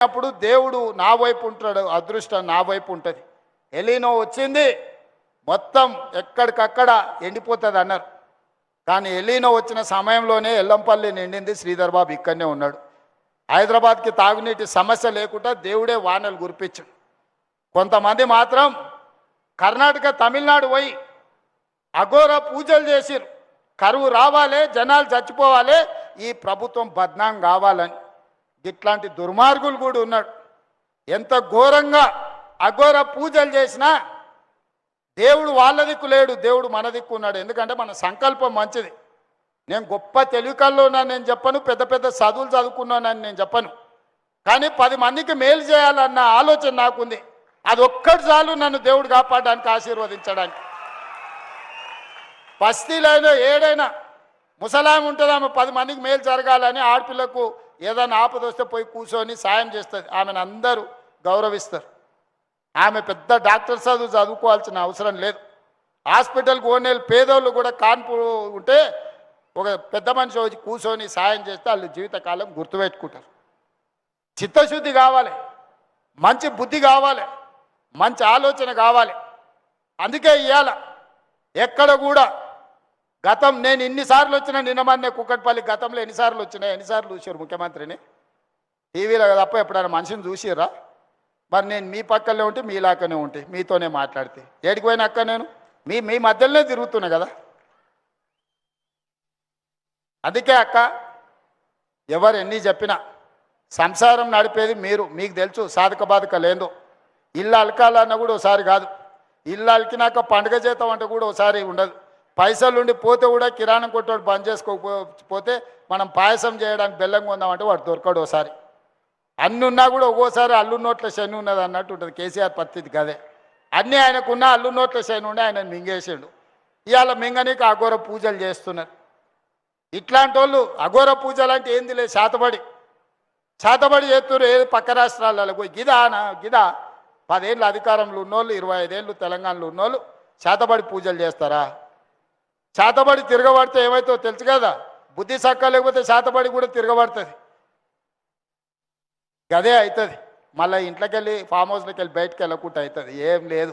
అప్పుడు దేవుడు నా వైపు ఉంటాడు, అదృష్టం నా వైపు ఉంటుంది. ఎలీనో వచ్చింది, మొత్తం ఎక్కడికక్కడ ఎండిపోతుంది అన్నారు. కానీ ఎలీనో వచ్చిన సమయంలోనే ఎల్లంపల్లి నిండింది. శ్రీధర్ బాబు ఇక్కడనే ఉన్నాడు. హైదరాబాద్కి తాగునీటి సమస్య లేకుండా దేవుడే వానలు కురిపించాడు. కొంతమంది మాత్రం కర్ణాటక తమిళనాడు పోయి అఘోర పూజలు చేసిరు. కరువు రావాలి, జనాలు చచ్చిపోవాలి, ఈ ప్రభుత్వం బద్నాం కావాలని. ఇట్లాంటి దుర్మార్గులు కూడా ఉన్నాడు. ఎంత ఘోరంగా అఘోర పూజలు చేసినా దేవుడు వాళ్ళ దిక్కు లేడు, దేవుడు మన దిక్కు ఉన్నాడు. ఎందుకంటే మన సంకల్పం మంచిది. నేను గొప్ప తెలివికల్లో ఉన్నాను నేను చెప్పను, పెద్ద పెద్ద చదువులు చదువుకున్నానని నేను చెప్పను. కానీ 10 మందికి మేలు చేయాలన్న ఆలోచన నాకుంది. అది ఒక్కటి చాలు నన్ను దేవుడు కాపాడడానికి, ఆశీర్వదించడానికి. బస్తీలైనా ఏడైనా ముసలామె ఉంటుంది, ఆమె 10 మందికి మేలు జరగాలని ఆడపిల్లకు ఏదైనా ఆపద వస్తే పోయి కూర్చొని సాయం చేస్తుంది. ఆమెను అందరూ గౌరవిస్తారు. ఆమె పెద్ద డాక్టర్ చదువుకోవాల్సిన అవసరం లేదు. హాస్పిటల్కి ఓనేళ్ళు పేదోళ్ళు కూడా కాన్పు ఉంటే ఒక పెద్ద మనిషి వచ్చి కూర్చొని సాయం చేస్తే వాళ్ళు జీవితకాలం గుర్తుపెట్టుకుంటారు. చిత్తశుద్ధి కావాలి, మంచి బుద్ధి కావాలి, మంచి ఆలోచన కావాలి. అందుకే ఇవాళ ఎక్కడ కూడా గతం నేను ఇన్నిసార్లు వచ్చినా, నిన్నమన్నే కుక్కట్పల్లి గతంలో ఎన్నిసార్లు వచ్చినా, ఎన్నిసార్లు చూసారు ముఖ్యమంత్రిని టీవీలో తప్ప ఎప్పుడైనా మనిషిని చూసిర్రా? మరి నేను మీ పక్కనే ఉంటే మీలాకనే ఉంటే మీతోనే మాట్లాడితే ఏడికి పోయినా అక్క నేను మీ మధ్యలోనే తిరుగుతున్నా కదా. అందుకే అక్క ఎవరు ఎన్ని చెప్పినా సంసారం నడిపేది మీరు, మీకు తెలుసు సాధక బాధక లేదు. ఇల్లు అలకాలన్నా కూడా ఒకసారి కాదు, ఇల్లు అలికినాక పండుగ చేద్దాం అంటే కూడా ఒకసారి ఉండదు. పైసలు ఉండి పోతే కూడా కిరాణం కొట్టోడు బంద్ చేసుకోకపోతే మనం పాయసం చేయడానికి బెల్లం కొందామంటే వాడు దొరకడు. ఒకసారి అన్ని ఉన్నా కూడా ఒక్కోసారి అల్లు నోట్ల శని ఉన్నది అన్నట్టు ఉంటుంది. కేసీఆర్ పరిస్థితి కదే. అన్నీ ఆయనకున్న అల్లు నోట్ల శని ఉండి ఆయన మింగేసిండు. ఇవాళ మింగనీకి అఘోర పూజలు చేస్తున్నారు. ఇట్లాంటి వాళ్ళు అఘోర పూజలు అంటే ఏంది లేదు, శాతబడి చేస్తున్నారు. ఏది పక్క రాష్ట్రాలలో పోయి గిదా 10 ఏళ్ళు అధికారంలో ఉన్నోళ్ళు, 25 ఏళ్ళు తెలంగాణలో ఉన్నోళ్ళు శాతబడి పూజలు చేస్తారా? శాతబడి తిరగబడితే ఏమవుతుందో తెలుసు కదా. బుద్ధి సక్క లేకపోతే శాతబడి కూడా తిరగబడుతుంది. గదే అవుతుంది. మళ్ళీ ఇంట్లోకి వెళ్ళి ఫామ్ హౌస్లోకి వెళ్ళి బయటకు వెళ్ళకుండా అవుతుంది. ఏం లేదు.